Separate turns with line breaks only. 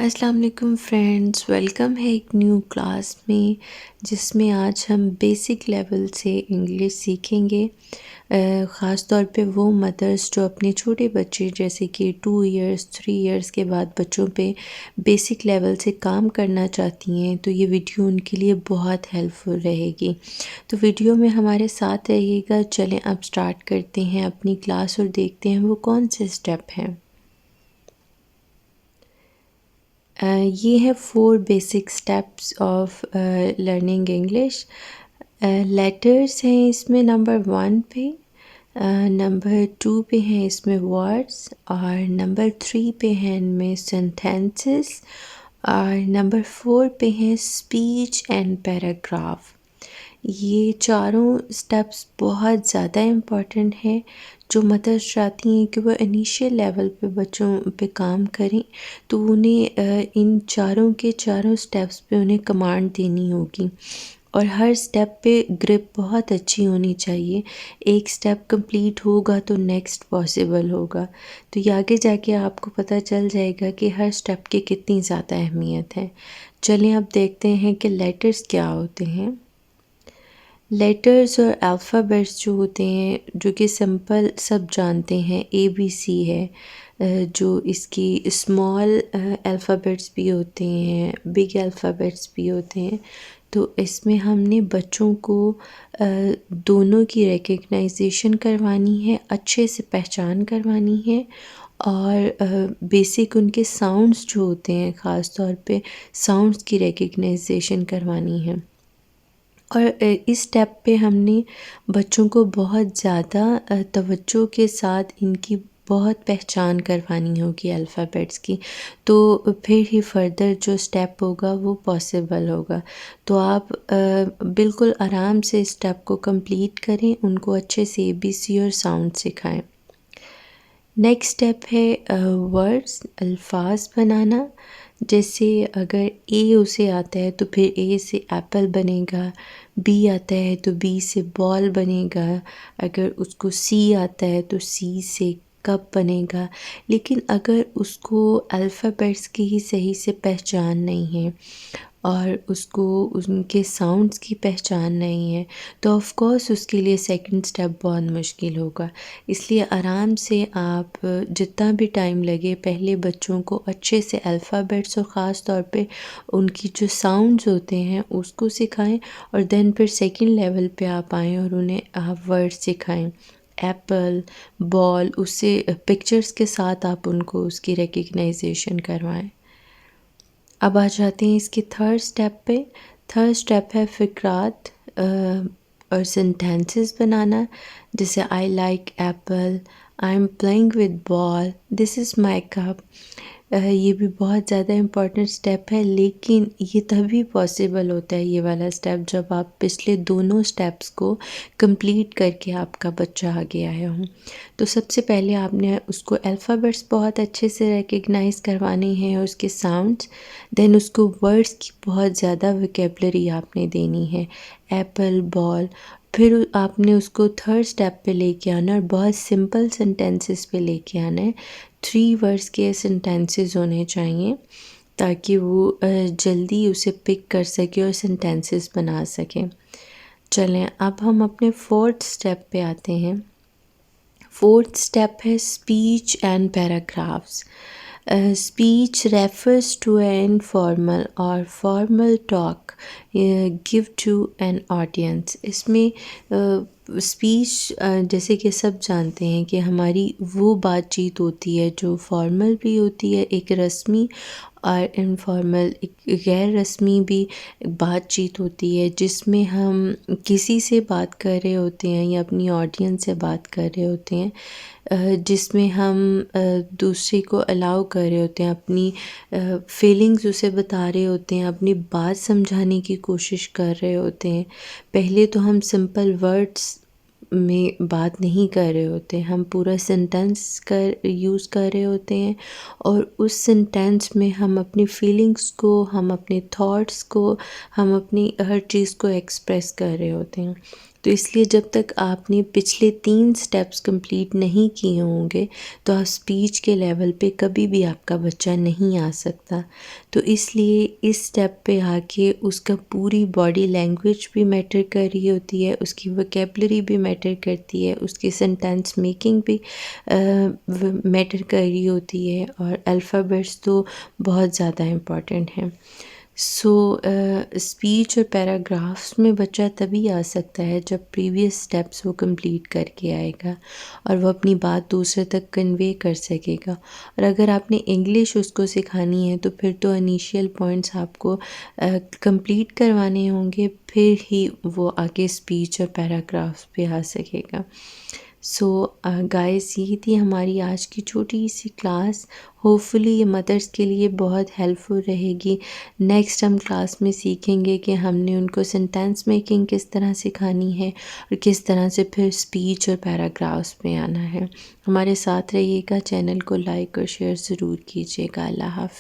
अस्सलाम वालेकुम friends, welcome है एक न्यू क्लास में जिसमें आज हम बेसिक लेवल से इंग्लिश सीखेंगे। ख़ास तौर पे वो मदर्स जो अपने छोटे बच्चे जैसे कि 2 इयर्स 3 इयर्स के बाद बच्चों पे बेसिक लेवल से काम करना चाहती हैं, तो ये वीडियो उनके लिए बहुत हेल्पफुल रहेगी। तो वीडियो में हमारे साथ रहिएगा। चलें अब स्टार्ट करते हैं अपनी क्लास और देखते हैं वो कौन से स्टेप हैं। ये है 4 basic steps of learning English. Letters हैं इसमें नंबर 1 पे, नंबर 2 पे हैं इसमें वर्ड्स, और नंबर 3 पे हैं इनमें सेंटेंसेस, और नंबर 4 पे हैं स्पीच एंड पैराग्राफ। ये चारों स्टेप्स बहुत ज़्यादा इम्पॉर्टेंट हैं। जो मदर्स चाहती हैं कि वो इनिशियल लेवल पे बच्चों पे काम करें, तो उन्हें इन चारों के चारों स्टेप्स पे उन्हें कमांड देनी होगी, और हर स्टेप पे ग्रिप बहुत अच्छी होनी चाहिए। एक स्टेप कंप्लीट होगा तो नेक्स्ट पॉसिबल होगा। तो ये आगे जाके आपको पता चल जाएगा कि हर स्टेप की कितनी ज़्यादा अहमियत है। चलिए अब देखते हैं कि लेटर्स क्या होते हैं। लेटर्स और अल्फ़ाबेट्स जो होते हैं, जो कि सिंपल सब जानते हैं, ABC है, जो इसकी स्मॉल अल्फ़ाबेट्स भी होते हैं, बिग अल्फ़ाबेट्स भी होते हैं। तो इसमें हमने बच्चों को दोनों की रिकग्नाइजेशन करवानी है, अच्छे से पहचान करवानी है, और बेसिक उनके साउंड्स जो होते हैं, ख़ास तौर पे साउंड्स की रिकग्नाइजेशन करवानी है। और इस स्टेप पे हमने बच्चों को बहुत ज़्यादा तवज्जो के साथ इनकी बहुत पहचान करवानी होगी अल्फ़ाबेट्स की, तो फिर ही फर्दर जो स्टेप होगा वो पॉसिबल होगा। तो आप बिल्कुल आराम से इस स्टेप को कंप्लीट करें, उनको अच्छे से ABC और साउंड सिखाएं। नेक्स्ट स्टेप है वर्ड्स, अल्फाज बनाना। जैसे अगर ए उसे आता है तो फिर ए से एप्पल बनेगा, बी आता है तो बी से बॉल बनेगा, अगर उसको सी आता है तो सी से कप बनेगा। लेकिन अगर उसको अल्फ़ाबेट्स की ही सही से पहचान नहीं है और उसको उनके साउंड्स की पहचान नहीं है, तो ऑफ़ कोर्स उसके लिए सेकंड स्टेप बहुत मुश्किल होगा। इसलिए आराम से आप जितना भी टाइम लगे पहले बच्चों को अच्छे से अल्फ़ाबेट्स और ख़ास तौर पे उनकी जो साउंड्स होते हैं उसको सिखाएं, और देन फिर सेकंड लेवल पे आप आएँ और उन्हें आप वर्ड सिखाएं। एप्पल, बॉल, उससे पिक्चर्स के साथ आप उनको उसकी रिकग्नाइजेशन करवाएं। अब आ जाते हैं इसके थर्ड स्टेप पे। थर्ड स्टेप है फ़िक्रात और सेंटेंसेस बनाना। जैसे I like Apple, I am playing with ball, this is my cup. ये भी बहुत ज़्यादा इम्पॉर्टेंट स्टेप है, लेकिन ये तभी पॉसिबल होता है ये वाला स्टेप जब आप पिछले दोनों स्टेप्स को कंप्लीट करके आपका बच्चा आगे आया हो। तो सबसे पहले आपने उसको अल्फ़ाबेट्स बहुत अच्छे से रिकग्नाइज़ करवाने हैं, उसके साउंड्स, देन उसको वर्ड्स की बहुत ज़्यादा वोकैबुलरी आपने देनी है, एप्पल, बॉल। फिर आपने उसको थर्ड स्टेप पे लेके आना और बहुत सिंपल सेंटेंसेस पे लेके आना है। 3 वर्ड्स के सेंटेंसेस होने चाहिए ताकि वो जल्दी उसे पिक कर सके और सेंटेंसेस बना सके। चलें अब हम अपने फोर्थ स्टेप पे आते हैं। फोर्थ स्टेप है speech and paragraphs. Speech refers to an formal और formal talk give to an audience. इसमें स्पीच जैसे कि सब जानते हैं कि हमारी वो बातचीत होती है जो फॉर्मल भी होती है, एक रस्मी, और इनफॉर्मल एक गैर रस्मी भी बातचीत होती है, जिसमें हम किसी से बात कर रहे होते हैं या अपनी ऑडियंस से बात कर रहे होते हैं, जिसमें हम दूसरे को अलाउ कर रहे होते हैं, अपनी फीलिंग्स उसे बता रहे होते हैं, अपनी बात समझाने की कोशिश कर रहे होते हैं। पहले तो हम सिंपल वर्ड्स में बात नहीं कर रहे होते, हम पूरा सेंटेंस कर यूज़ कर रहे होते हैं, और उस सेंटेंस में हम अपनी फीलिंग्स को, हम अपने थॉट्स को, हम अपनी हर चीज़ को एक्सप्रेस कर रहे होते हैं। तो इसलिए जब तक आपने पिछले 3 स्टेप्स कंप्लीट नहीं किए होंगे तो आप स्पीच के लेवल पे कभी भी आपका बच्चा नहीं आ सकता। तो इसलिए इस स्टेप पे आके उसका पूरी बॉडी लैंग्वेज भी मैटर कर रही होती है, उसकी वोकैबुलरी भी मैटर करती है, उसकी सेंटेंस मेकिंग भी मैटर कर रही होती है, और अल्फ़ाबेट्स तो बहुत ज़्यादा इम्पॉर्टेंट हैं। सो स्पीच और पैराग्राफ्स में बच्चा तभी आ सकता है जब प्रीवियस स्टेप्स वो कंप्लीट करके आएगा और वो अपनी बात दूसरे तक कन्वे कर सकेगा। और अगर आपने इंग्लिश उसको सिखानी है तो फिर तो इनिशियल पॉइंट्स आपको कंप्लीट करवाने होंगे, फिर ही वो आगे स्पीच और पैराग्राफ्स पे आ सकेगा। सो गाइस, ये थी हमारी आज की छोटी सी क्लास। होपफुली ये मदर्स के लिए बहुत हेल्पफुल रहेगी। नेक्स्ट हम क्लास में सीखेंगे कि हमने उनको सेंटेंस मेकिंग किस तरह सिखानी है और किस तरह से फिर स्पीच और पैराग्राफ्स में आना है। हमारे साथ रहिएगा, चैनल को लाइक और शेयर ज़रूर कीजिएगा। अल्लाह हाफ़िज़।